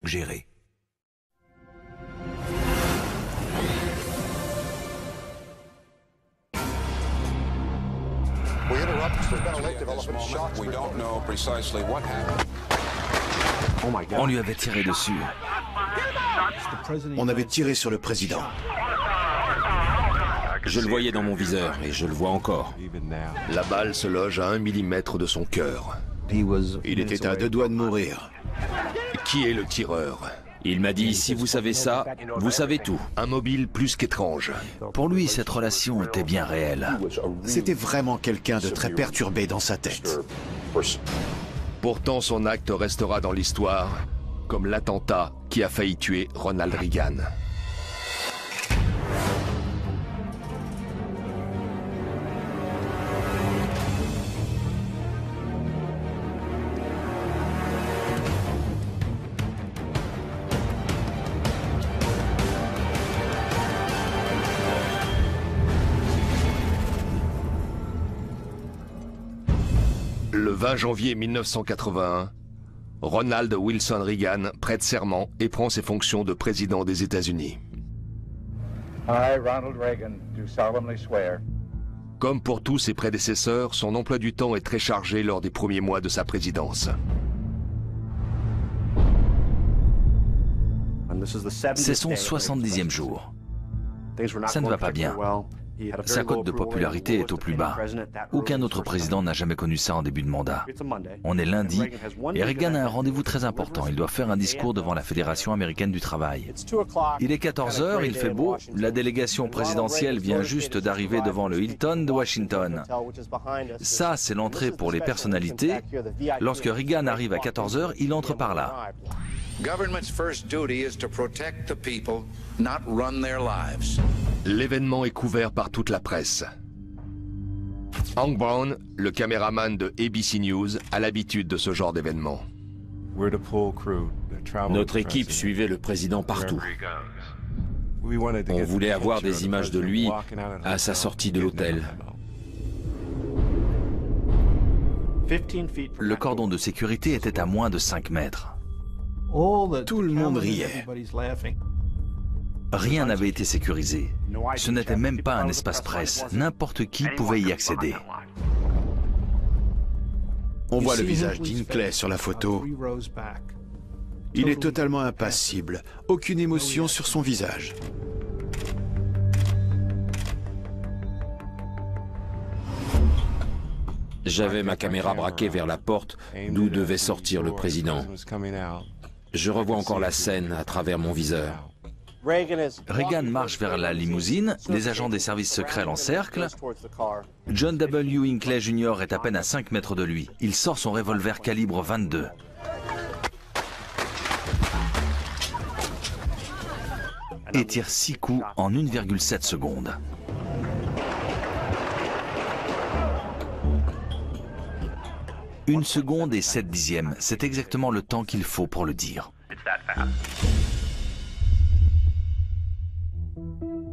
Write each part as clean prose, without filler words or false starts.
gérer. On lui avait tiré dessus. On avait tiré sur le président. Je le voyais dans mon viseur et je le vois encore. La balle se loge à 1 millimètre de son cœur. Il était à 2 doigts de mourir. Qui est le tireur? Il m'a dit, si vous savez ça, vous savez tout. Un mobile plus qu'étrange. Pour lui, cette relation était bien réelle. C'était vraiment quelqu'un de très perturbé dans sa tête. Pourtant, son acte restera dans l'histoire comme l'attentat qui a failli tuer Ronald Reagan. Le 20 janvier 1981, Ronald Wilson Reagan prête serment et prend ses fonctions de président des États-Unis. I, Ronald Reagan, do solemnly swear. Comme pour tous ses prédécesseurs, son emploi du temps est très chargé lors des premiers mois de sa présidence. C'est son 70e jour. Ça ne va pas bien. Sa cote de popularité est au plus bas. Aucun autre président n'a jamais connu ça en début de mandat. On est lundi et Reagan a un rendez-vous très important. Il doit faire un discours devant la Fédération américaine du travail. Il est 14 h, il fait beau. La délégation présidentielle vient juste d'arriver devant le Hilton de Washington. Ça, c'est l'entrée pour les personnalités. Lorsque Reagan arrive à 14 h, il entre par là. L'événement est couvert par toute la presse. Hank Brown, le caméraman de ABC News, a l'habitude de ce genre d'événement. Notre équipe suivait le président partout. On voulait avoir des images de lui à sa sortie de l'hôtel. Le cordon de sécurité était à moins de 5 mètres. Tout le monde riait. Rien n'avait été sécurisé. Ce n'était même pas un espace presse. N'importe qui pouvait y accéder. On voit le visage d'Hinckley sur la photo. Il est totalement impassible. Aucune émotion sur son visage. J'avais ma caméra braquée vers la porte d'où devait sortir le président. Je revois encore la scène à travers mon viseur. Reagan marche vers la limousine, les agents des services secrets l'encerclent. John W. Hinckley Jr. est à peine à 5 mètres de lui. Il sort son revolver calibre 22. Et tire 6 coups en 1,7 secondes. Une seconde et 7 dixièmes, c'est exactement le temps qu'il faut pour le dire.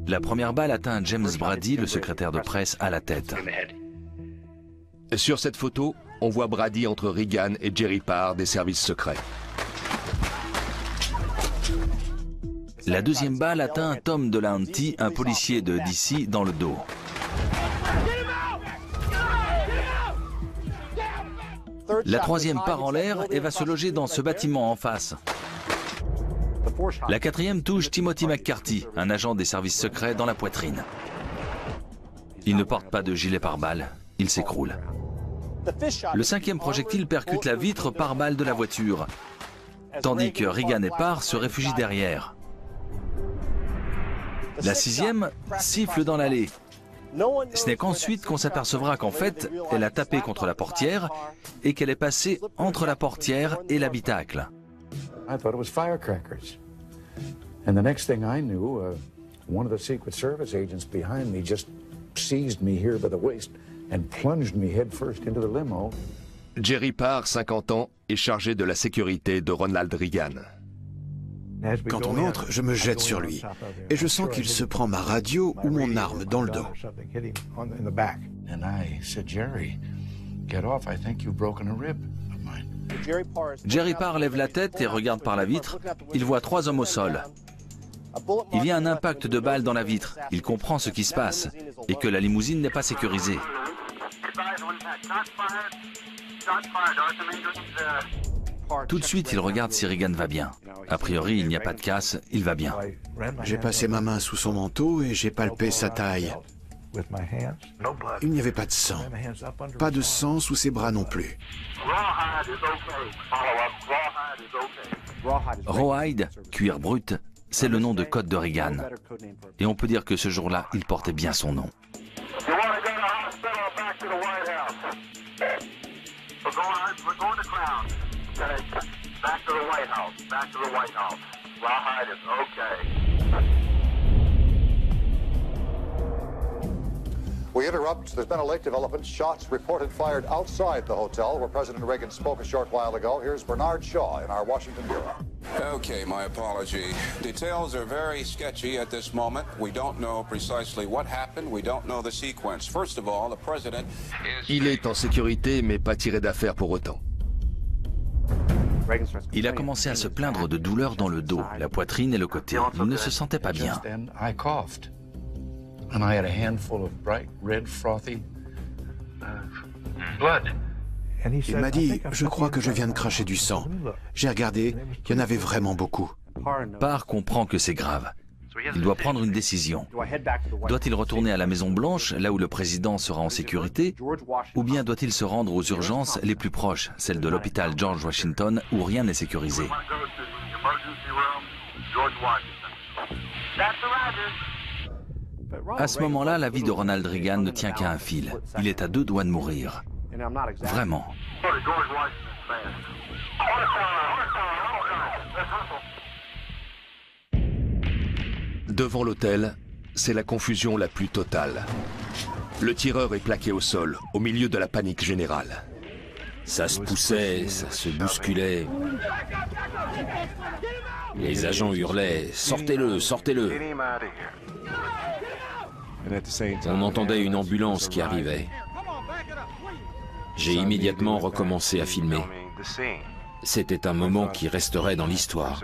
La première balle atteint James Brady, le secrétaire de presse, à la tête. Sur cette photo, on voit Brady entre Reagan et Jerry Parr des services secrets. La deuxième balle atteint Tom Delahanty, un policier de DC, dans le dos. La troisième part en l'air et va se loger dans ce bâtiment en face. La quatrième touche Timothy McCarthy, un agent des services secrets, dans la poitrine. Il ne porte pas de gilet pare-balles, il s'écroule. Le cinquième projectile percute la vitre pare-balles de la voiture, tandis que Reagan et Parr se réfugient derrière. La sixième siffle dans l'allée. Ce n'est qu'ensuite qu'on s'apercevra qu'en fait, elle a tapé contre la portière et qu'elle est passée entre la portière et l'habitacle. I thought it was firecrackers. And the next thing I knew, one of the Secret Service agents behind me just seized me here by the waist and plunged me headfirst into the limo. Jerry Parr, 50 ans, est chargé de la sécurité de Ronald Reagan. Quand on entre, je me jette sur lui. Et je sens qu'il se prend ma radio ou mon arme dans le dos. And I said, Jerry, get off, I think you've broken a rib of mine. Jerry Parr lève la tête et regarde par la vitre. Il voit 3 hommes au sol. Il y a un impact de balle dans la vitre. Il comprend ce qui se passe et que la limousine n'est pas sécurisée. Tout de suite, il regarde si Reagan va bien. A priori, il n'y a pas de casse, il va bien. J'ai passé ma main sous son manteau et j'ai palpé sa taille. Il n'y avait pas de sang. Pas de sang sous ses bras non plus. Rawhide, cuir brut, c'est le nom de code de Reagan. Et on peut dire que ce jour-là, il portait bien son nom. We interrupt. There's been a late development. Shots reported fired outside the hotel where President Reagan spoke a short while ago. Here's Bernard Shaw in our Washington bureau. Okay, my apology. Details are very sketchy at this moment. We don't know precisely what happened. We don't know the sequence. First of all, the president is... Il est en sécurité, mais pas tiré d'affaire pour autant. Il a commencé à se plaindre de douleurs dans le dos, la poitrine et le côté. Il ne se sentait pas bien. And I had a handful of bright red frothy blood. Il m'a dit, je crois que je viens de cracher du sang. J'ai regardé, il y en avait vraiment beaucoup. Parr comprend que c'est grave. Il doit prendre une décision. Doit-il retourner à la Maison-Blanche, là où le président sera en sécurité, ou bien doit-il se rendre aux urgences les plus proches, celles de l'hôpital George Washington, où rien n'est sécurisé? À ce moment-là, la vie de Ronald Reagan ne tient qu'à un fil. Il est à 2 doigts de mourir. Vraiment. Devant l'hôtel, c'est la confusion la plus totale. Le tireur est plaqué au sol, au milieu de la panique générale. Ça se poussait, ça se bousculait. Les agents hurlaient « Sortez-le, sortez-le !» On entendait une ambulance qui arrivait. J'ai immédiatement recommencé à filmer. C'était un moment qui resterait dans l'histoire.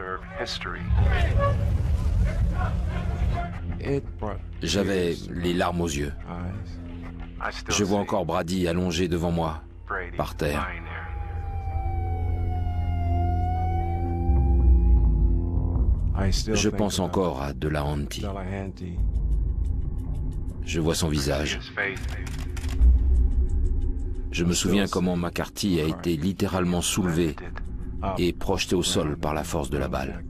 J'avais les larmes aux yeux. Je vois encore Brady allongé devant moi, par terre. Je pense encore à Delahanty. Je vois son visage. Je me souviens comment McCarthy a été littéralement soulevé et projeté au sol par la force de la balle.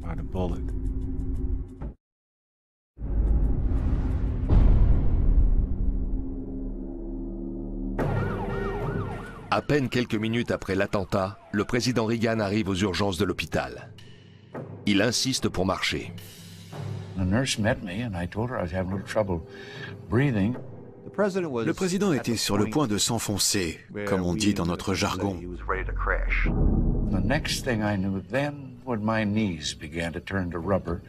À peine quelques minutes après l'attentat, le président Reagan arrive aux urgences de l'hôpital. Il insiste pour marcher. Le président était sur le point de s'enfoncer, comme on dit dans notre jargon. The next thing I knew then, when my knees began to turn to rubber,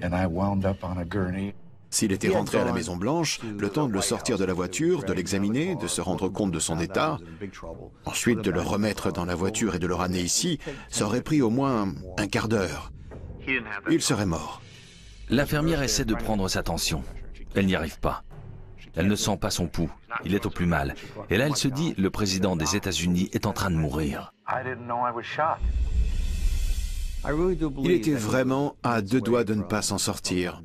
and I wound up on a gurney. S'il était rentré à la Maison-Blanche, le temps de le sortir de la voiture, de l'examiner, de se rendre compte de son état, ensuite de le remettre dans la voiture et de le ramener ici, ça aurait pris au moins un quart d'heure. Il serait mort. L'infirmière essaie de prendre sa tension. Elle n'y arrive pas. Elle ne sent pas son pouls. Il est au plus mal. Et là, elle se dit, le président des États-Unis est en train de mourir. Il était vraiment à 2 doigts de ne pas s'en sortir.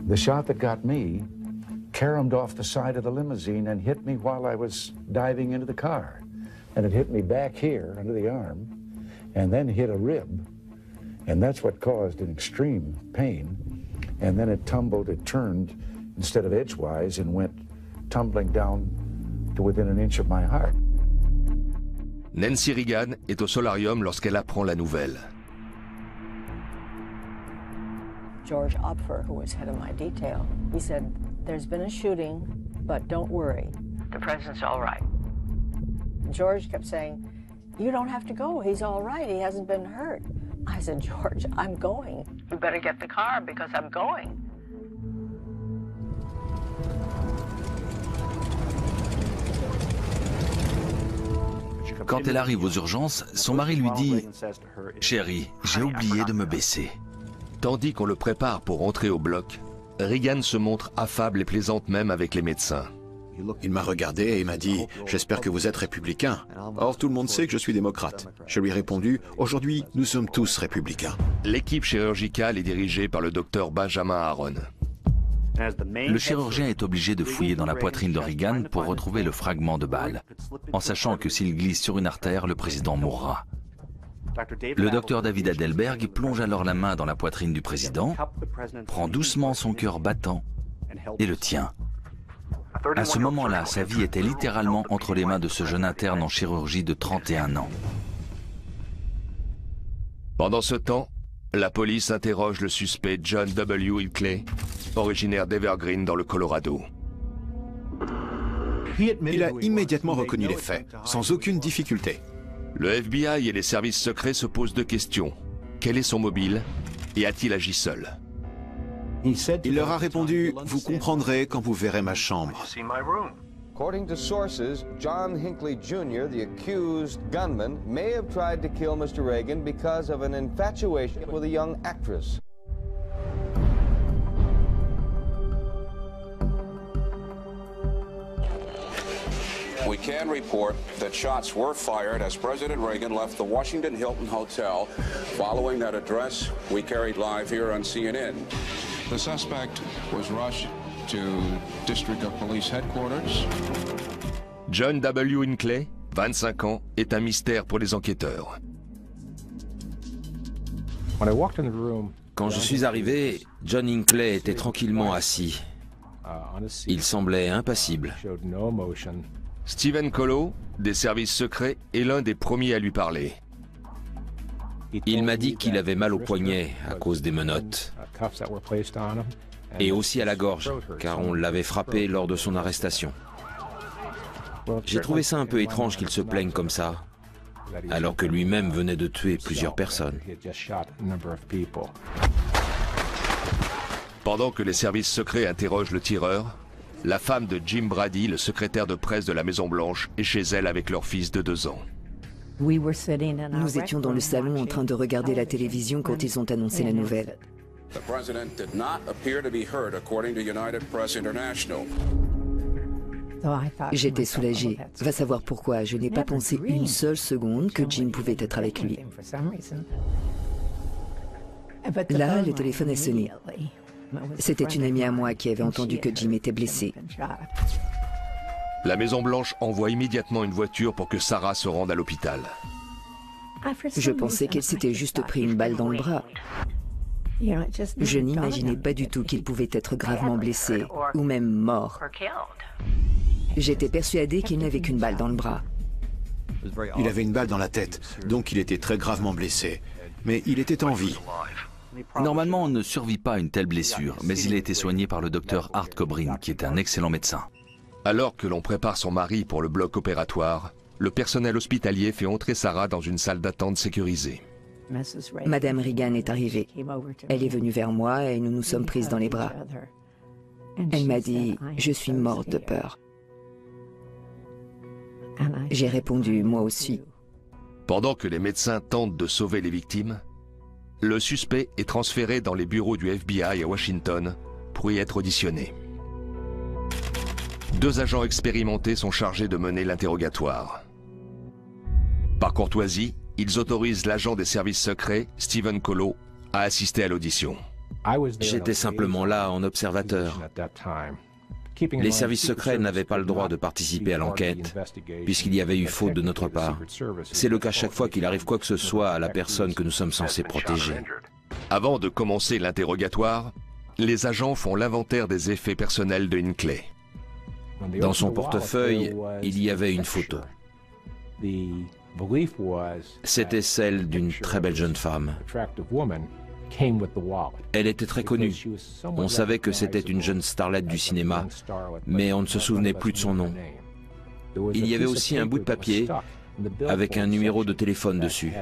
The shot that got me caromed off the side of the limousine and hit me while I was diving into the car. And it hit me back here under the arm and then hit a rib. And that's what caused an extreme pain. And then it tumbled, it turned instead of edgewise and went tumbling down to within an inch of my heart. Nancy Reagan est au solarium lorsqu'elle apprend la nouvelle. George Opfer, who was head of my detail, he said, "There's been a shooting, but don't worry. The president's all right." And George kept saying, "You don't have to go. He's all right. He hasn't been hurt." I said, "George, I'm going. You better get the car because I'm going." Quand elle arrive aux urgences, son mari lui dit « Chérie, j'ai oublié de me baisser ». Tandis qu'on le prépare pour entrer au bloc, Reagan se montre affable et plaisante même avec les médecins. Il m'a regardé et m'a dit « J'espère que vous êtes républicain ». Or, tout le monde sait que je suis démocrate. Je lui ai répondu « Aujourd'hui, nous sommes tous républicains ». L'équipe chirurgicale est dirigée par le docteur Benjamin Aaron. Le chirurgien est obligé de fouiller dans la poitrine de Reagan pour retrouver le fragment de balle, en sachant que s'il glisse sur une artère, le président mourra. Le docteur David Adelberg plonge alors la main dans la poitrine du président, prend doucement son cœur battant et le tient. À ce moment-là, sa vie était littéralement entre les mains de ce jeune interne en chirurgie de 31 ans. Pendant ce temps, la police interroge le suspect John W. Hinckley, originaire d'Evergreen dans le Colorado. Il a immédiatement reconnu les faits, sans aucune difficulté. Le FBI et les services secrets se posent deux questions. Quel est son mobile et a-t-il agi seul? Il leur a répondu « Vous comprendrez quand vous verrez ma chambre ». According to sources, John Hinckley Jr., the accused gunman, may have tried to kill Mr. Reagan because of an infatuation with a young actress. We can report that shots were fired as President Reagan left the Washington Hilton Hotel. Following that address, we carried live here on CNN. The suspect was rushed to District of Police Headquarters. John W. Hinckley, 25 ans, est un mystère pour les enquêteurs. Quand je suis arrivé, John Hinckley était tranquillement assis. Il semblait impassible. Stephen Kolo, des services secrets, est l'un des premiers à lui parler. Il m'a dit qu'il avait mal au poignet à cause des menottes. Et aussi à la gorge, car on l'avait frappé lors de son arrestation. J'ai trouvé ça un peu étrange qu'il se plaigne comme ça, alors que lui-même venait de tuer plusieurs personnes. Pendant que les services secrets interrogent le tireur, la femme de Jim Brady, le secrétaire de presse de la Maison-Blanche, est chez elle avec leur fils de 2 ans. Nous étions dans le salon en train de regarder la télévision quand ils ont annoncé la nouvelle. The president did not appear to be hurt, according to United Press International. J'étais soulagée. Va savoir pourquoi. Je n'ai pas pensé une seule seconde que Jim pouvait être avec lui. Là, le téléphone a sonné. C'était une amie à moi qui avait entendu que Jim était blessé. La Maison-Blanche envoie immédiatement une voiture pour que Sarah se rende à l'hôpital. Je pensais qu'elle s'était juste pris une balle dans le bras. Je n'imaginais pas du tout qu'il pouvait être gravement blessé, ou même mort. J'étais persuadée qu'il n'avait qu'une balle dans le bras. Il avait une balle dans la tête, donc il était très gravement blessé. Mais il était en vie. Normalement, on ne survit pas à une telle blessure, mais il a été soigné par le docteur Art Cobrin, qui est un excellent médecin. Alors que l'on prépare son mari pour le bloc opératoire, le personnel hospitalier fait entrer Sarah dans une salle d'attente sécurisée. Madame Reagan est arrivée. Elle est venue vers moi et nous nous sommes prises dans les bras. Elle m'a dit « Je suis morte de peur ». J'ai répondu « Moi aussi ». Pendant que les médecins tentent de sauver les victimes, le suspect est transféré dans les bureaux du FBI à Washington pour y être auditionné. 2 agents expérimentés sont chargés de mener l'interrogatoire. Par courtoisie, ils autorisent l'agent des services secrets, Stephen Kolo, à assister à l'audition. J'étais simplement là en observateur. Les services secrets n'avaient pas le droit de participer à l'enquête, puisqu'il y avait eu faute de notre part. C'est le cas chaque fois qu'il arrive quoi que ce soit à la personne que nous sommes censés protéger. Avant de commencer l'interrogatoire, les agents font l'inventaire des effets personnels de Hinckley. Dans son portefeuille, il y avait une photo. C'était celle d'une très belle jeune femme. Elle était très connue. On savait que c'était une jeune starlette du cinéma, mais on ne se souvenait plus de son nom. Il y avait aussi un bout de papier avec un numéro de téléphone dessus.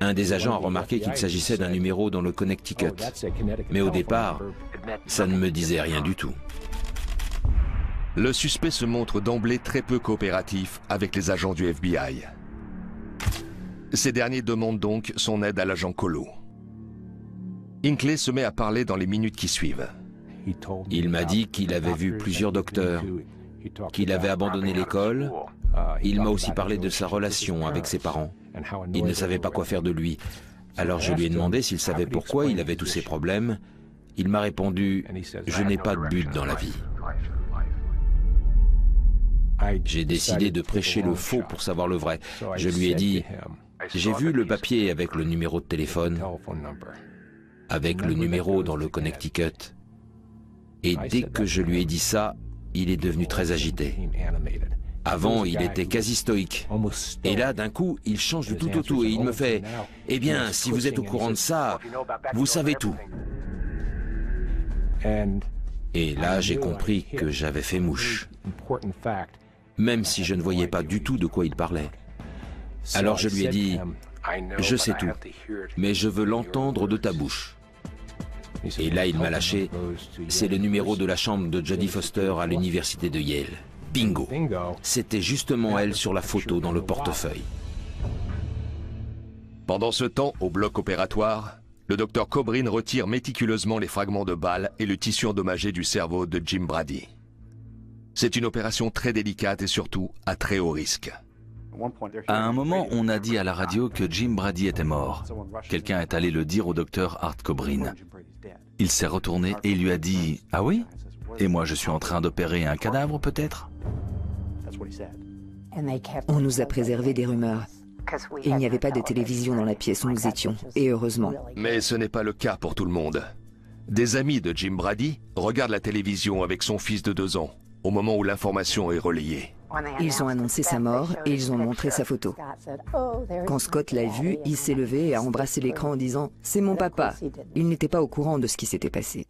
Un des agents a remarqué qu'il s'agissait d'un numéro dans le Connecticut. Mais au départ, ça ne me disait rien du tout. Le suspect se montre d'emblée très peu coopératif avec les agents du FBI. Ces derniers demandent donc son aide à l'agent Kolo. Hinckley se met à parler dans les minutes qui suivent. Il m'a dit qu'il avait vu plusieurs docteurs, qu'il avait abandonné l'école. Il m'a aussi parlé de sa relation avec ses parents. Il ne savait pas quoi faire de lui. Alors je lui ai demandé s'il savait pourquoi il avait tous ces problèmes. Il m'a répondu « Je n'ai pas de but dans la vie ». J'ai décidé de prêcher le faux pour savoir le vrai. Je lui ai dit « J'ai vu le papier avec le numéro de téléphone, avec le numéro dans le Connecticut. » Et dès que je lui ai dit ça, il est devenu très agité. Avant, il était quasi stoïque. Et là, d'un coup, il change du tout au tout et il me fait « Eh bien, si vous êtes au courant de ça, vous savez tout. » Et là, j'ai compris que j'avais fait mouche, même si je ne voyais pas du tout de quoi il parlait. Alors je lui ai dit « Je sais tout, mais je veux l'entendre de ta bouche. » Et là, il m'a lâché. C'est le numéro de la chambre de Jodie Foster à l'université de Yale. Bingo. C'était justement elle sur la photo dans le portefeuille. Pendant ce temps, au bloc opératoire, le docteur Kobrin retire méticuleusement les fragments de balles et le tissu endommagé du cerveau de Jim Brady. C'est une opération très délicate et surtout à très haut risque. À un moment, on a dit à la radio que Jim Brady était mort. Quelqu'un est allé le dire au docteur Art Kobrin. Il s'est retourné et il lui a dit « Ah oui? Et moi je suis en train d'opérer un cadavre peut-être ?» On nous a préservé des rumeurs. Il n'y avait pas de télévision dans la pièce où nous étions, et heureusement. Mais ce n'est pas le cas pour tout le monde. Des amis de Jim Brady regardent la télévision avec son fils de 2 ans, au moment où l'information est relayée. Ils ont annoncé sa mort et ils ont montré sa photo. Quand Scott l'a vu, il s'est levé et a embrassé l'écran en disant « C'est mon papa ». Il n'était pas au courant de ce qui s'était passé.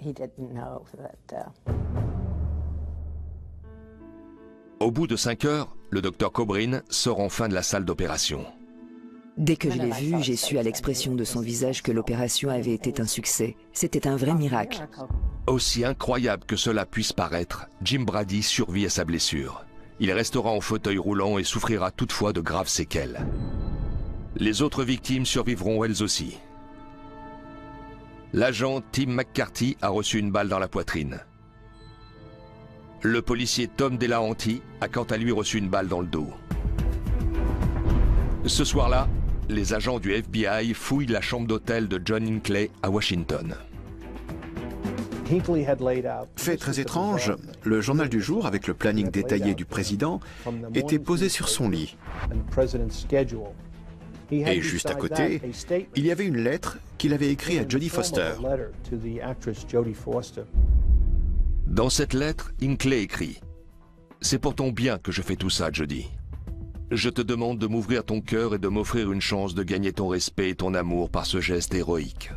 Au bout de 5 heures, le docteur Kobrin sort enfin de la salle d'opération. Dès que je l'ai vu, j'ai su à l'expression de son visage que l'opération avait été un succès. C'était un vrai miracle. Aussi incroyable que cela puisse paraître, Jim Brady survit à sa blessure. Il restera en fauteuil roulant et souffrira toutefois de graves séquelles. Les autres victimes survivront elles aussi. L'agent Tim McCarthy a reçu une balle dans la poitrine. Le policier Tom Delahanty a quant à lui reçu une balle dans le dos. Ce soir-là, les agents du FBI fouillent la chambre d'hôtel de John Hinckley à Washington. Fait très étrange, le journal du jour avec le planning détaillé du président était posé sur son lit. Et juste à côté, il y avait une lettre qu'il avait écrite à Jodie Foster. Dans cette lettre, Hinckley écrit « C'est pour ton bien que je fais tout ça, Jodie. Je te demande de m'ouvrir ton cœur et de m'offrir une chance de gagner ton respect et ton amour par ce geste héroïque.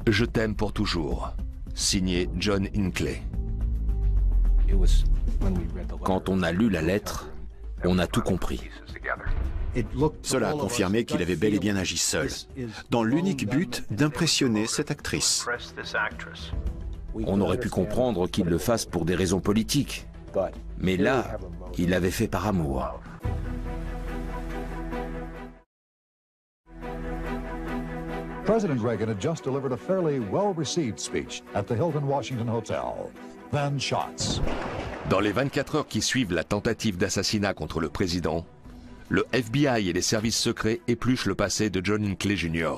Je t'aime pour toujours. Signé John Hinckley. » Quand on a lu la lettre, on a tout compris. Cela a confirmé qu'il avait bel et bien agi seul, dans l'unique but d'impressionner cette actrice. On aurait pu comprendre qu'il le fasse pour des raisons politiques. Mais là, il l'avait fait par amour. President Reagan had just delivered a fairly well-received speech at the Hilton Washington Hotel. Then shots. Dans les 24 heures qui suivent la tentative d'assassinat contre le président, le FBI et les services secrets épluchent le passé de John Hinckley Jr.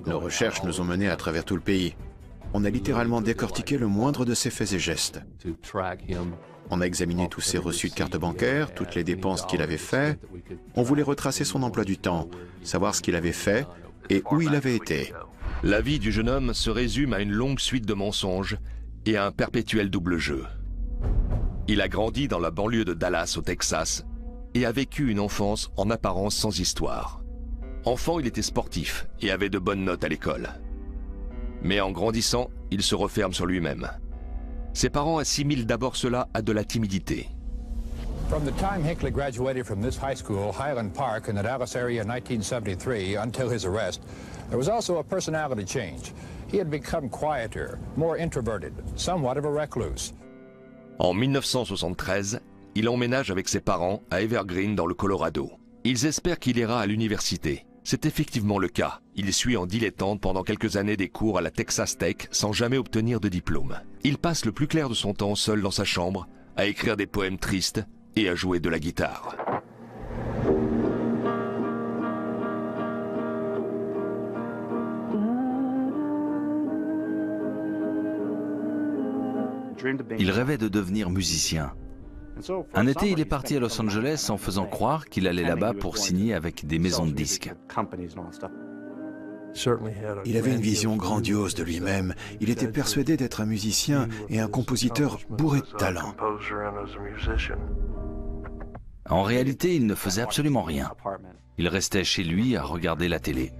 Nos recherches nous ont menés à travers tout le pays. On a littéralement décortiqué le moindre de ses faits et gestes. On a examiné tous ses reçus de cartes bancaires, toutes les dépenses qu'il avait faites. On voulait retracer son emploi du temps, savoir ce qu'il avait fait et où il avait été. La vie du jeune homme se résume à une longue suite de mensonges et à un perpétuel double jeu. Il a grandi dans la banlieue de Dallas, au Texas, et a vécu une enfance en apparence sans histoire. Enfant, il était sportif et avait de bonnes notes à l'école. Mais en grandissant, il se referme sur lui-même. Ses parents assimilent d'abord cela à de la timidité. From the time Hinckley graduated from this high school, Highland Park, in the Dallas area in 1973, until his arrest, there was also a personality change. He had become quieter, more introverted, somewhat of a recluse. En 1973, il emménage avec ses parents à Evergreen dans le Colorado. Ils espèrent qu'il ira à l'université. C'est effectivement le cas. Il suit en dilettante pendant quelques années des cours à la Texas Tech sans jamais obtenir de diplôme. Il passe le plus clair de son temps seul dans sa chambre, à écrire des poèmes tristes et à jouer de la guitare. Il rêvait de devenir musicien. Un été, il est parti à Los Angeles en faisant croire qu'il allait là-bas pour signer avec des maisons de disques. Il avait une vision grandiose de lui-même. Il était persuadé d'être un musicien et un compositeur bourré de talent. En réalité, il ne faisait absolument rien. Il restait chez lui à regarder la télé.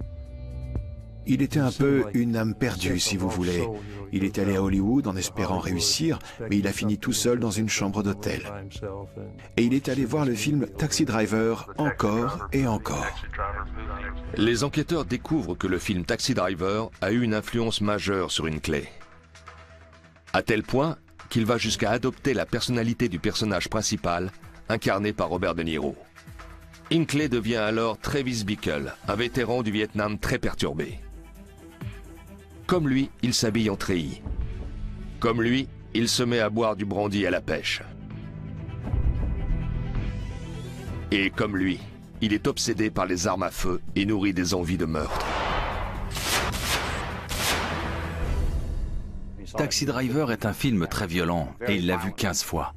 Il était un peu une âme perdue, si vous voulez. Il est allé à Hollywood en espérant réussir, mais il a fini tout seul dans une chambre d'hôtel. Et il est allé voir le film Taxi Driver encore et encore. Les enquêteurs découvrent que le film Taxi Driver a eu une influence majeure sur Hinckley. À tel point qu'il va jusqu'à adopter la personnalité du personnage principal, incarné par Robert De Niro. Hinckley devient alors Travis Bickle, un vétéran du Vietnam très perturbé. Comme lui, il s'habille en treillis. Comme lui, il se met à boire du brandy à la pêche. Et comme lui, il est obsédé par les armes à feu et nourrit des envies de meurtre. Taxi Driver est un film très violent et il l'a vu 15 fois.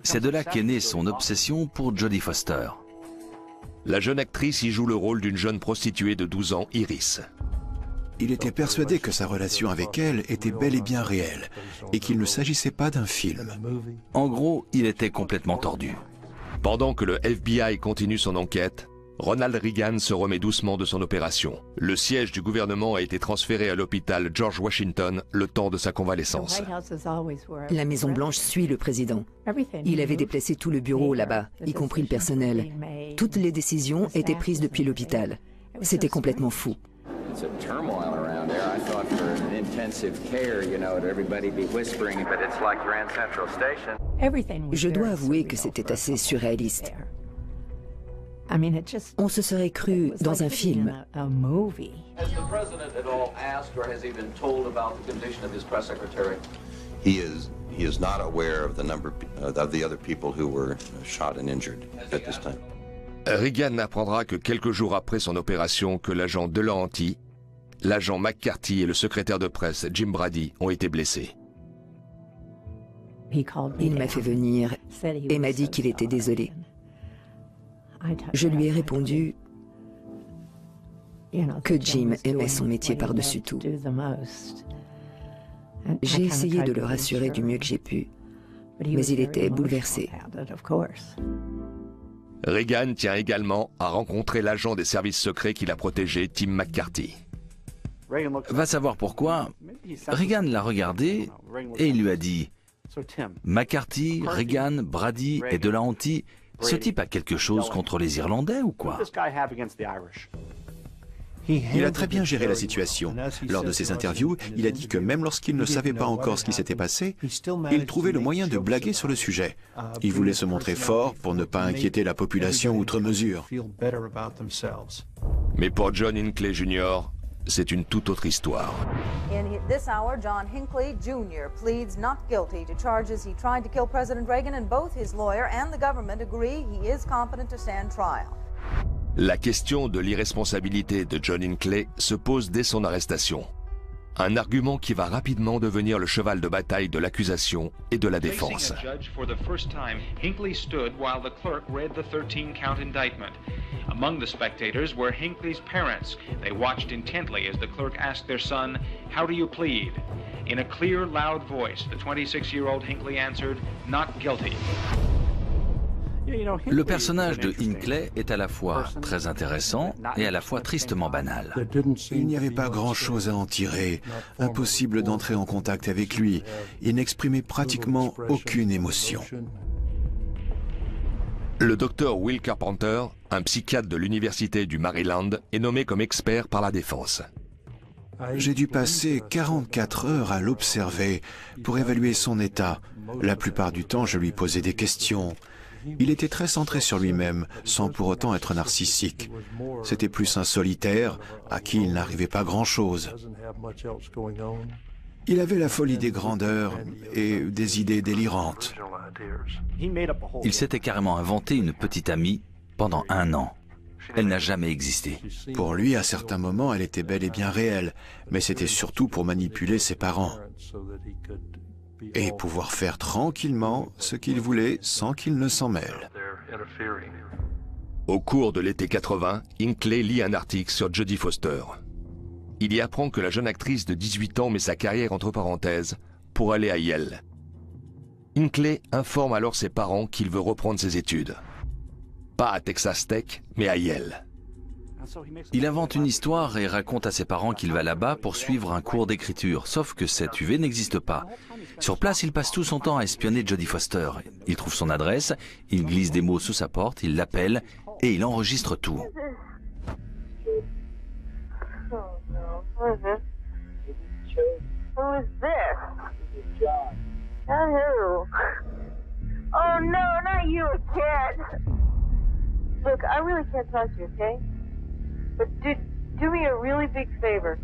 C'est de là qu'est née son obsession pour Jodie Foster. La jeune actrice y joue le rôle d'une jeune prostituée de 12 ans, Iris. Il était persuadé que sa relation avec elle était bel et bien réelle et qu'il ne s'agissait pas d'un film. En gros, il était complètement tordu. Pendant que le FBI continue son enquête, Ronald Reagan se remet doucement de son opération. Le siège du gouvernement a été transféré à l'hôpital George Washington le temps de sa convalescence. La Maison-Blanche suit le président. Il avait déplacé tout le bureau là-bas, y compris le personnel. Toutes les décisions étaent prises depuis l'hôpital. C'était complètement fou. Je dois avouer que c'était assez surréaliste. On se serait cru dans un film. He is not aware of the number of the other people who were shot and injured at this time. Reagan apprendra que quelques jours après son opération que l'agent Delahanty, l'agent McCarthy et le secrétaire de presse Jim Brady ont été blessés. Il m'a fait venir et m'a dit qu'il était désolé. Je lui ai répondu que Jim aimait son métier par-dessus tout. J'ai essayé de le rassurer du mieux que j'ai pu, mais il était bouleversé. Reagan tient également à rencontrer l'agent des services secrets qui l'a protégé, Tim McCarthy. Va savoir pourquoi. Reagan l'a regardé et il lui a dit « McCarthy, Reagan, Brady et Delahanty, ce type a quelque chose contre les Irlandais ou quoi ?» Il a très bien géré la situation. Lors de ses interviews, il a dit que même lorsqu'il ne savait pas encore ce qui s'était passé, il trouvait le moyen de blaguer sur le sujet. Il voulait se montrer fort pour ne pas inquiéter la population outre mesure. Mais pour John Hinckley Jr., c'est une toute autre histoire. In this hour, John Hinckley Jr. pleads not guilty to charges he tried to kill President Reagan, and both his lawyer and the government agree he is competent to stand trial. La question de l'irresponsabilité de John Hinckley se pose dès son arrestation. Un argument qui va rapidement devenir le cheval de bataille de l'accusation et de la défense. Hinckley stood while the clerk read the 13-count indictment. Among the spectators were Hinckley's parents. They watched intently as the clerk asked their son, "How do you plead?" In a clear, loud voice, the 26-year-old Hinckley answered, "Not guilty." Le personnage de Hinckley est à la fois très intéressant et à la fois tristement banal. Il n'y avait pas grand-chose à en tirer. Impossible d'entrer en contact avec lui. Il n'exprimait pratiquement aucune émotion. Le docteur Will Carpenter, un psychiatre de l'Université du Maryland, est nommé comme expert par la défense. J'ai dû passer 44 heures à l'observer pour évaluer son état. La plupart du temps, je lui posais des questions. Il était très centré sur lui-même, sans pour autant être narcissique. C'était plus un solitaire à qui il n'arrivait pas grand-chose. Il avait la folie des grandeurs et des idées délirantes. Il s'était carrément inventé une petite amie pendant 1 an. Elle n'a jamais existé. Pour lui, à certains moments, elle était bel et bien réelle, mais c'était surtout pour manipuler ses parents et pouvoir faire tranquillement ce qu'il voulait sans qu'il ne s'en mêle. Au cours de l'été 80, Hinckley lit un article sur Jodie Foster. Il y apprend que la jeune actrice de 18 ans met sa carrière entre parenthèses pour aller à Yale. Hinckley informe alors ses parents qu'il veut reprendre ses études. Pas à Texas Tech, mais à Yale. Il invente une histoire et raconte à ses parents qu'il va là-bas pour suivre un cours d'écriture, sauf que cette UV n'existe pas. Sur place, il passe tout son temps à espionner Jodie Foster. Il trouve son adresse, il glisse des mots sous sa porte, il l'appelle et il enregistre tout. Oh no, not you, kid. Look, I really can't talk to you, okay? But do me a really big favor.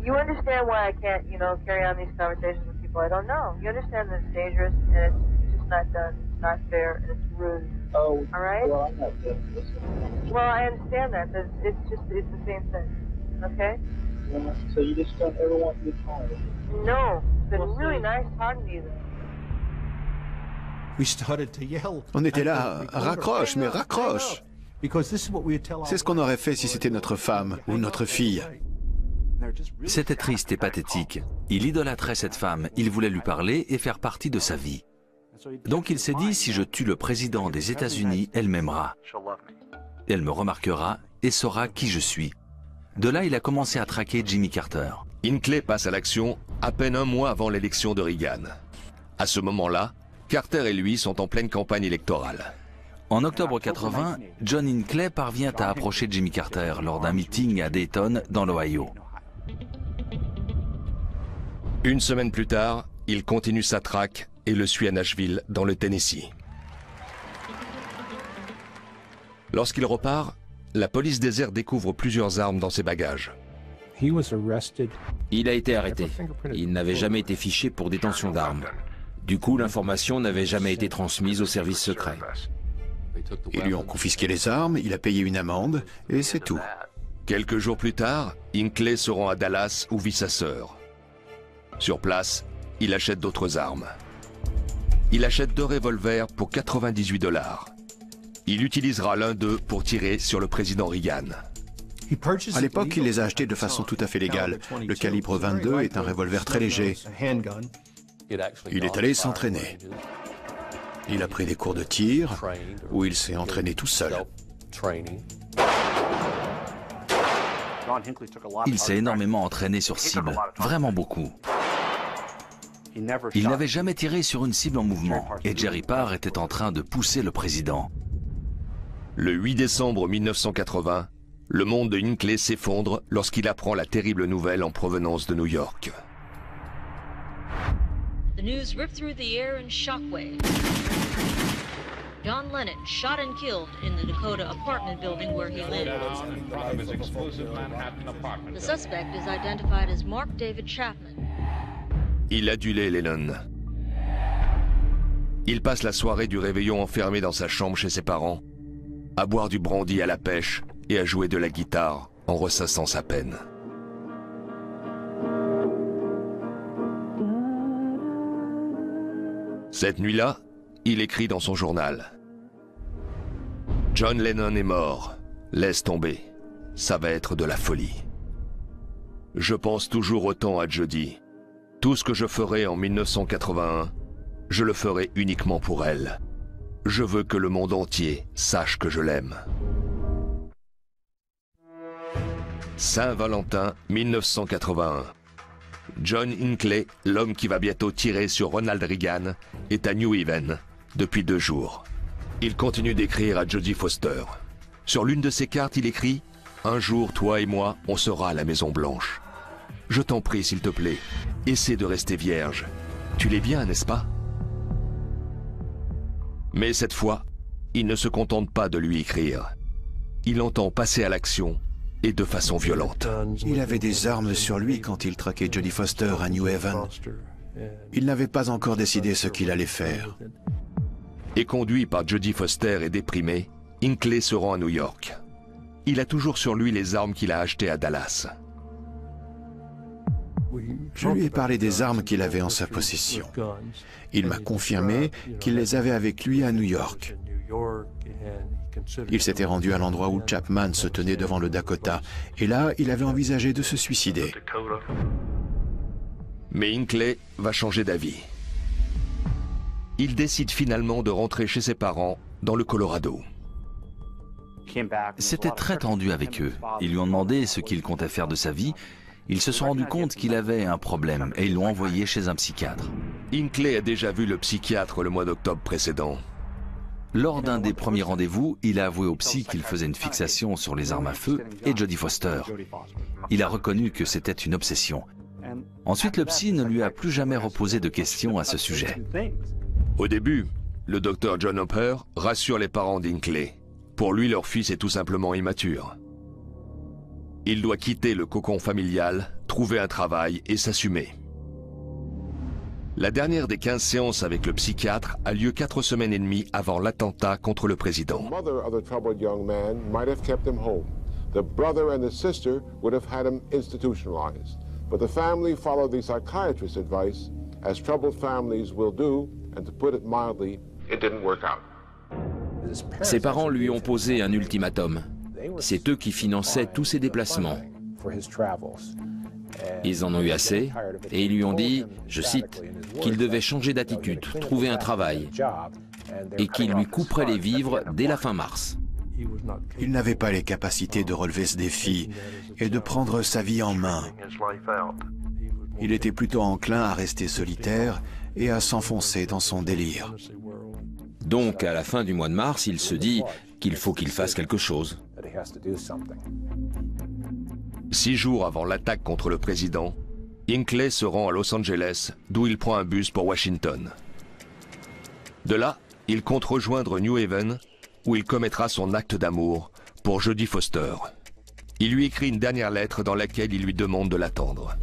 You understand why I can't, carry on these conversations with people I don't know. You understand that it's dangerous and it's just not done. It's not fair and it's rude. Oh, all right? Well, I'm not doing this. Well, I understand that. But it's the same thing. Okay? Yeah, so you just don't ever want me to talk? No. It's been really nice talking to you. On était là, raccroche, mais raccroche. C'est ce qu'on aurait fait si c'était notre femme ou notre fille. C'était triste et pathétique. Il idolâtrait cette femme, il voulait lui parler et faire partie de sa vie. Donc il s'est dit, si je tue le président des États-Unis, elle m'aimera. Elle me remarquera et saura qui je suis. De là, il a commencé à traquer Jimmy Carter. Hinckley passe à l'action à peine 1 mois avant l'élection de Reagan. À ce moment-là, Carter et lui sont en pleine campagne électorale. En octobre 80, John Hinckley parvient à approcher Jimmy Carter lors d'un meeting à Dayton, dans l'Ohio. 1 semaine plus tard, il continue sa traque et le suit à Nashville, dans le Tennessee. Lorsqu'il repart, la police des airs découvre plusieurs armes dans ses bagages. Il a été arrêté. Il n'avait jamais été fiché pour détention d'armes. Du coup, l'information n'avait jamais été transmise au service secret. Ils lui ont confisqué les armes, il a payé une amende, et c'est tout. Quelques jours plus tard, Hinckley se rend à Dallas où vit sa sœur. Sur place, il achète d'autres armes. Il achète 2 revolvers pour 98 $. Il utilisera l'un d'eux pour tirer sur le président Reagan. À l'époque, il les a achetés de façon tout à fait légale. Le calibre 22 est un revolver très léger. Il est allé s'entraîner. Il a pris des cours de tir, où il s'est entraîné tout seul. Il s'est énormément entraîné sur cible, vraiment beaucoup. Il n'avait jamais tiré sur une cible en mouvement, et Jerry Parr était en train de pousser le président. Le 8 décembre 1980, le monde de Hinckley s'effondre lorsqu'il apprend la terrible nouvelle en provenance de New York. The news ripped through the air in shockwaves. John Lennon shot and killed in the Dakota apartment building where he lived. The suspect is identified as Mark David Chapman. Il adulait Lennon. Il passe la soirée du réveillon enfermé dans sa chambre chez ses parents, à boire du brandy à la pêche et à jouer de la guitare en ressassant sa peine. Cette nuit-là, il écrit dans son journal. John Lennon est mort. Laisse tomber. Ça va être de la folie. Je pense toujours autant à Jodie. Tout ce que je ferai en 1981, je le ferai uniquement pour elle. Je veux que le monde entier sache que je l'aime. Saint-Valentin 1981. John Hinckley, l'homme qui va bientôt tirer sur Ronald Reagan, est à New Haven depuis 2 jours. Il continue d'écrire à Jodie Foster. Sur l'une de ses cartes, il écrit « un jour, toi et moi, on sera à la Maison Blanche. Je t'en prie, s'il te plaît, essaie de rester vierge. Tu l'es bien, n'est-ce pas? Mais cette fois, il ne se contente pas de lui écrire. Il entend passer à l'action, et de façon violente. Il avait des armes sur lui quand il traquait Jodie Foster à New Haven. Il n'avait pas encore décidé ce qu'il allait faire. Et conduit par Jodie Foster et déprimé, Hinckley se rend à New York. Il a toujours sur lui les armes qu'il a achetées à Dallas. Je lui ai parlé des armes qu'il avait en sa possession. Il m'a confirmé qu'il les avait avec lui à New York. Il s'était rendu à l'endroit où Chapman se tenait devant le Dakota, et là, il avait envisagé de se suicider. Mais Hinckley va changer d'avis. Il décide finalement de rentrer chez ses parents dans le Colorado. C'était très tendu avec eux. Ils lui ont demandé ce qu'il comptait faire de sa vie. Ils se sont rendus compte qu'il avait un problème et ils l'ont envoyé chez un psychiatre. Hinckley a déjà vu le psychiatre le mois d'octobre précédent. Lors d'un des premiers rendez-vous, il a avoué au psy qu'il faisait une fixation sur les armes à feu et Jodie Foster. Il a reconnu que c'était une obsession. Ensuite, le psy ne lui a plus jamais reposé de questions à ce sujet. Au début, le docteur John Hopper rassure les parents d'Hinckley. Pour lui, leur fils est tout simplement immature. Il doit quitter le cocon familial, trouver un travail et s'assumer. La dernière des 15 séances avec le psychiatre a lieu 4 semaines et demie avant l'attentat contre le président. The mother of the troubled young man might have kept him home. The brother and the sister would have had him institutionalized. But the family followed the psychiatrist's advice, as troubled families will do, and to put it mildly, it didn't work out. Ses parents lui ont posé un ultimatum. C'est eux qui finançaient tous ses déplacements. Ils en ont eu assez et ils lui ont dit, je cite, qu'il devait changer d'attitude, trouver un travail et qu'il lui couperait les vivres dès la fin mars. Il n'avait pas les capacités de relever ce défi et de prendre sa vie en main. Il était plutôt enclin à rester solitaire et à s'enfoncer dans son délire. Donc, à la fin du mois de mars, il se dit qu'il faut qu'il fasse quelque chose. 6 jours avant l'attaque contre le président, Hinckley se rend à Los Angeles, d'où il prend un bus pour Washington. De là, il compte rejoindre New Haven, où il commettra son acte d'amour pour Jodie Foster. Il lui écrit une dernière lettre dans laquelle il lui demande de l'attendre.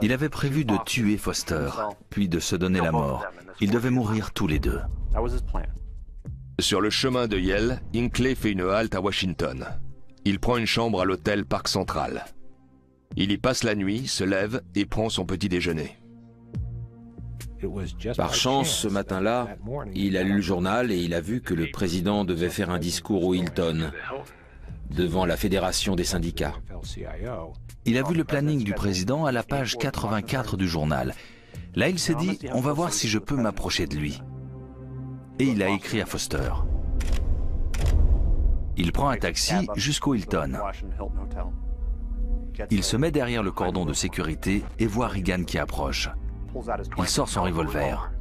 Il avait prévu de tuer Foster, puis de se donner la mort. Ils devaient mourir tous les deux. Sur le chemin de Yale, Hinckley fait une halte à Washington. Il prend une chambre à l'hôtel Parc Central. Il y passe la nuit, se lève et prend son petit déjeuner. Par chance, ce matin-là, il a lu le journal et il a vu que le président devait faire un discours au Hilton, devant la Fédération des syndicats. Il a vu le planning du président à la page 84 du journal. Là, il s'est dit, on va voir si je peux m'approcher de lui. Et il a écrit à Foster. Il prend un taxi jusqu'au Hilton. Il se met derrière le cordon de sécurité et voit Reagan qui approche. Il sort son revolver.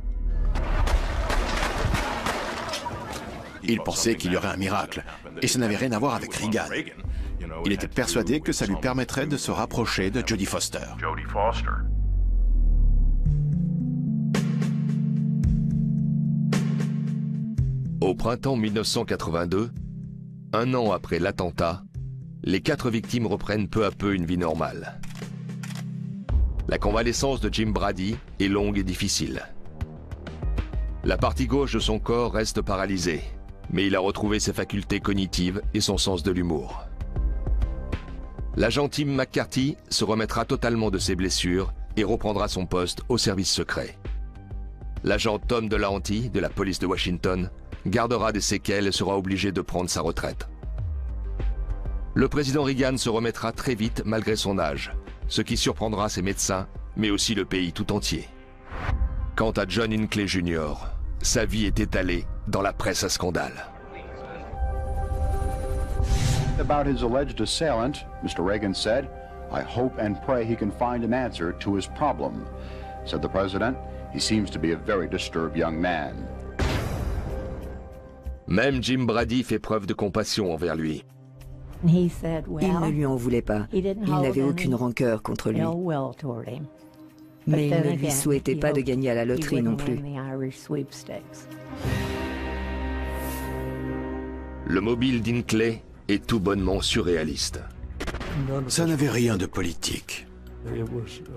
Il pensait qu'il y aurait un miracle, et ça n'avait rien à voir avec Reagan. Il était persuadé que ça lui permettrait de se rapprocher de Jodie Foster. Au printemps 1982, un an après l'attentat, les 4 victimes reprennent peu à peu une vie normale. La convalescence de Jim Brady est longue et difficile. La partie gauche de son corps reste paralysée, mais il a retrouvé ses facultés cognitives et son sens de l'humour. L'agent Tim McCarthy se remettra totalement de ses blessures et reprendra son poste au service secret. L'agent Tom Delahanty de la police de Washington gardera des séquelles et sera obligé de prendre sa retraite. Le président Reagan se remettra très vite malgré son âge, ce qui surprendra ses médecins, mais aussi le pays tout entier. Quant à John Hinckley Jr., sa vie est étalée dans la presse à scandale. About his alleged assailant, Mr. Reagan said, "I hope and pray he can find an answer to his problem." Said the president, "He seems to be a very disturbed young man." Même Jim Brady fait preuve de compassion envers lui. Il ne lui en voulait pas. Il n'avait aucune rancœur contre lui. Mais il ne lui souhaitait pas de gagner à la loterie non plus. Le mobile d'Hinckley est tout bonnement surréaliste. Ça n'avait rien de politique.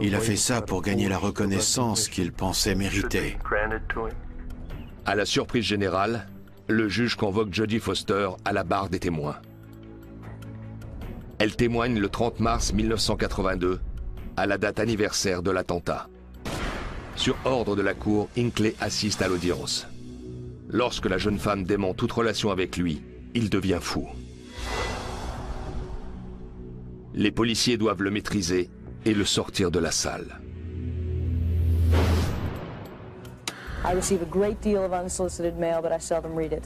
Il a fait ça pour gagner la reconnaissance qu'il pensait mériter. À la surprise générale, le juge convoque Jodie Foster à la barre des témoins. Elle témoigne le 30 mars 1982, à la date anniversaire de l'attentat. Sur ordre de la cour, Hinckley assiste à l'audience. Lorsque la jeune femme dément toute relation avec lui, il devient fou. Les policiers doivent le maîtriser et le sortir de la salle. I receive a great deal of unsolicited mail, but I seldom read it.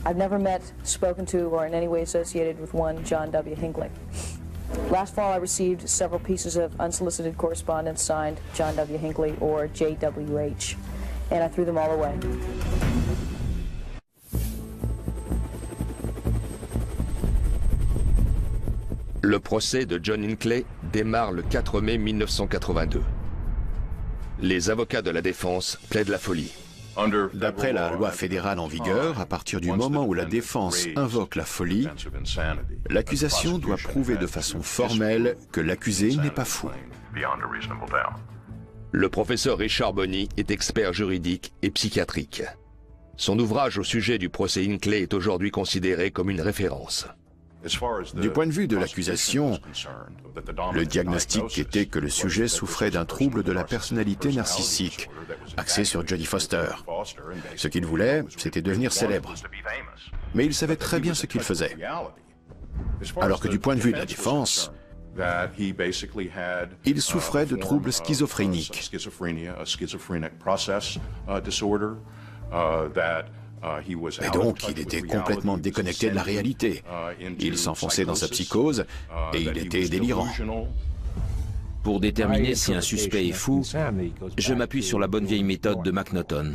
I've never met, spoken to, or in any way associated with one John W. Hinckley. Last fall, I received several pieces of unsolicited correspondence signed John W. Hinckley or JWH, and I threw them all away. Le procès de John Hinckley démarre le 4 mai 1982. Les avocats de la défense plaident la folie. D'après la loi fédérale en vigueur, à partir du moment où la défense invoque la folie, l'accusation doit prouver de façon formelle que l'accusé n'est pas fou. Le professeur Richard Bonney est expert juridique et psychiatrique. Son ouvrage au sujet du procès Hinckley est aujourd'hui considéré comme une référence. Du point de vue de l'accusation, le diagnostic était que le sujet souffrait d'un trouble de la personnalité narcissique, axé sur Jodie Foster. Ce qu'il voulait, c'était devenir célèbre. Mais il savait très bien ce qu'il faisait. Alors que du point de vue de la défense, il souffrait de troubles schizophréniques. Et donc, il était complètement déconnecté de la réalité. Il s'enfonçait dans sa psychose et il était délirant. Pour déterminer si un suspect est fou, je m'appuie sur la bonne vieille méthode de McNaughton.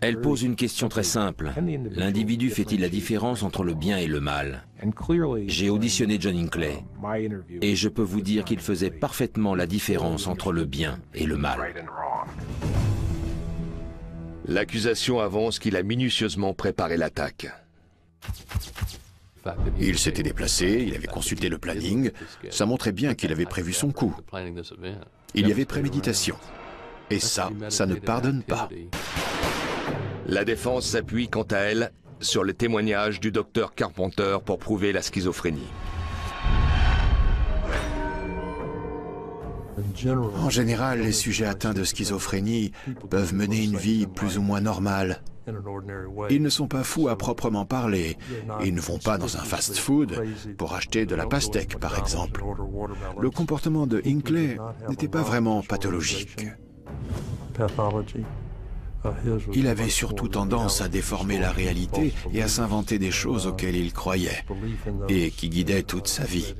Elle pose une question très simple. L'individu fait-il la différence entre le bien et le mal? J'ai auditionné John Hinckley et je peux vous dire qu'il faisait parfaitement la différence entre le bien et le mal. L'accusation avance qu'il a minutieusement préparé l'attaque. Il s'était déplacé, il avait consulté le planning, ça montrait bien qu'il avait prévu son coup. Il y avait préméditation. Et ça ne pardonne pas. La défense s'appuie quant à elle sur le témoignage du docteur Carpenter pour prouver la schizophrénie. En général, les sujets atteints de schizophrénie peuvent mener une vie plus ou moins normale. Ils ne sont pas fous à proprement parler. Ils ne vont pas dans un fast-food pour acheter de la pastèque, par exemple. Le comportement de Hinckley n'était pas vraiment pathologique. Il avait surtout tendance à déformer la réalité et à s'inventer des choses auxquelles il croyait et qui guidaient toute sa vie.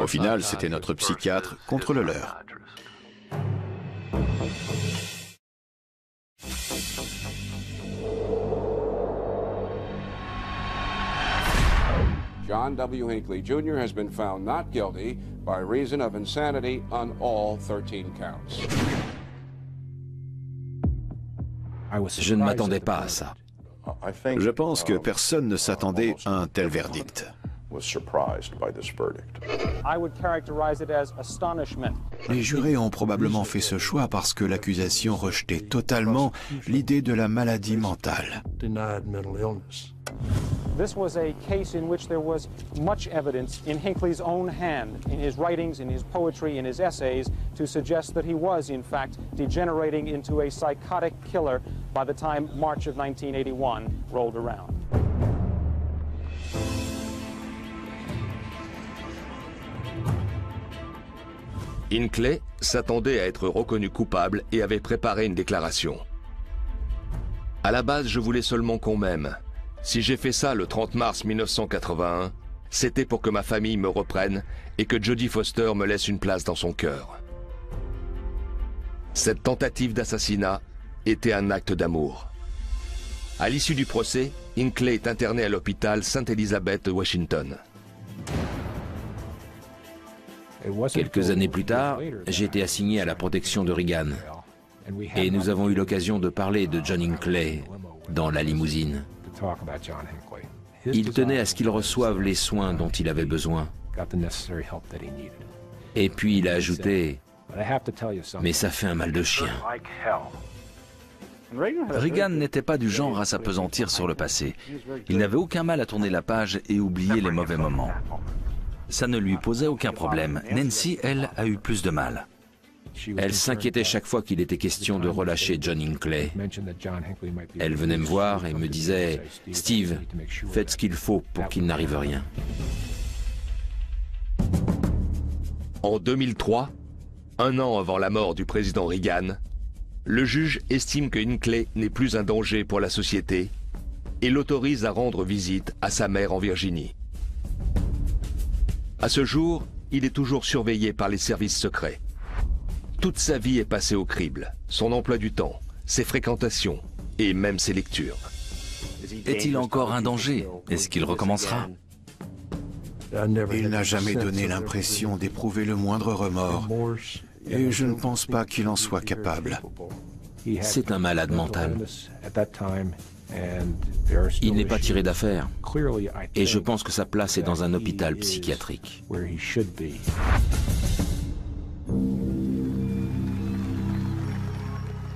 Au final, c'était notre psychiatre contre le leur. John W. Hinckley Jr. has been found not guilty by reason of insanity on all 13 counts. Je ne m'attendais pas à ça. Je pense que personne ne s'attendait à un tel verdict. Les jurés ont probablement fait ce choix parce que l'accusation rejetait totalement l'idée de la maladie mentale. This was a case in which there was much evidence in Hinckley's own hand, in his writings, in his poetry, in his essays, to suggest that he was, in fact, degenerating into a psychotic killer by the time March of 1981 rolled around. Hinckley s'attendait à être reconnu coupable et avait préparé une déclaration. À la base, je voulais seulement qu'on m'aime. Si j'ai fait ça le 30 mars 1981, c'était pour que ma famille me reprenne et que Jodie Foster me laisse une place dans son cœur. Cette tentative d'assassinat était un acte d'amour. À l'issue du procès, Hinckley est interné à l'hôpital Sainte-Élisabeth de Washington. Quelques années plus tard, j'ai été assigné à la protection de Reagan. Et nous avons eu l'occasion de parler de John Hinckley dans la limousine. Il tenait à ce qu'il reçoive les soins dont il avait besoin. Et puis il a ajouté « Mais ça fait un mal de chien ». Reagan n'était pas du genre à s'appesantir sur le passé. Il n'avait aucun mal à tourner la page et oublier les mauvais moments. Ça ne lui posait aucun problème. Nancy, elle, a eu plus de mal. Elle s'inquiétait chaque fois qu'il était question de relâcher John Hinckley. Elle venait me voir et me disait « Steve, faites ce qu'il faut pour qu'il n'arrive rien ». En 2003, un an avant la mort du président Reagan, le juge estime que Hinckley n'est plus un danger pour la société et l'autorise à rendre visite à sa mère en Virginie. À ce jour, il est toujours surveillé par les services secrets. Toute sa vie est passée au crible, son emploi du temps, ses fréquentations et même ses lectures. Est-il encore un danger? Est-ce qu'il recommencera? Il n'a jamais donné l'impression d'éprouver le moindre remords, et je ne pense pas qu'il en soit capable. C'est un malade mental. Il n'est pas tiré d'affaire, et je pense que sa place est dans un hôpital psychiatrique.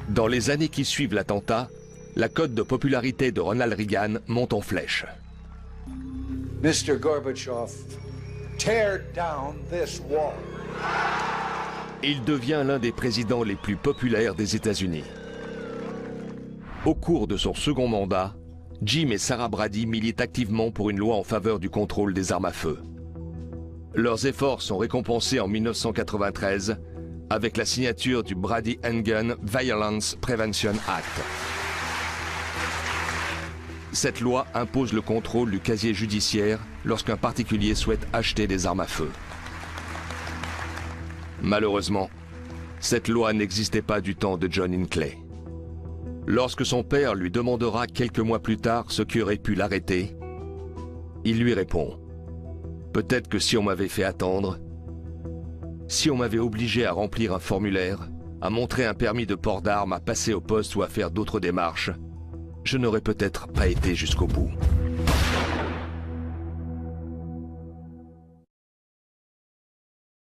Dans les années qui suivent l'attentat, la cote de popularité de Ronald Reagan monte en flèche. Mr. Gorbachev, tear down this wall. Il devient l'un des présidents les plus populaires des États-Unis. Au cours de son second mandat, Jim et Sarah Brady militent activement pour une loi en faveur du contrôle des armes à feu. Leurs efforts sont récompensés en 1993 avec la signature du Brady Handgun Violence Prevention Act. Cette loi impose le contrôle du casier judiciaire lorsqu'un particulier souhaite acheter des armes à feu. Malheureusement, cette loi n'existait pas du temps de John Hinckley. Lorsque son père lui demandera quelques mois plus tard ce qui aurait pu l'arrêter, il lui répond « Peut-être que si on m'avait fait attendre, si on m'avait obligé à remplir un formulaire, à montrer un permis de port d'armes, à passer au poste ou à faire d'autres démarches, je n'aurais peut-être pas été jusqu'au bout. »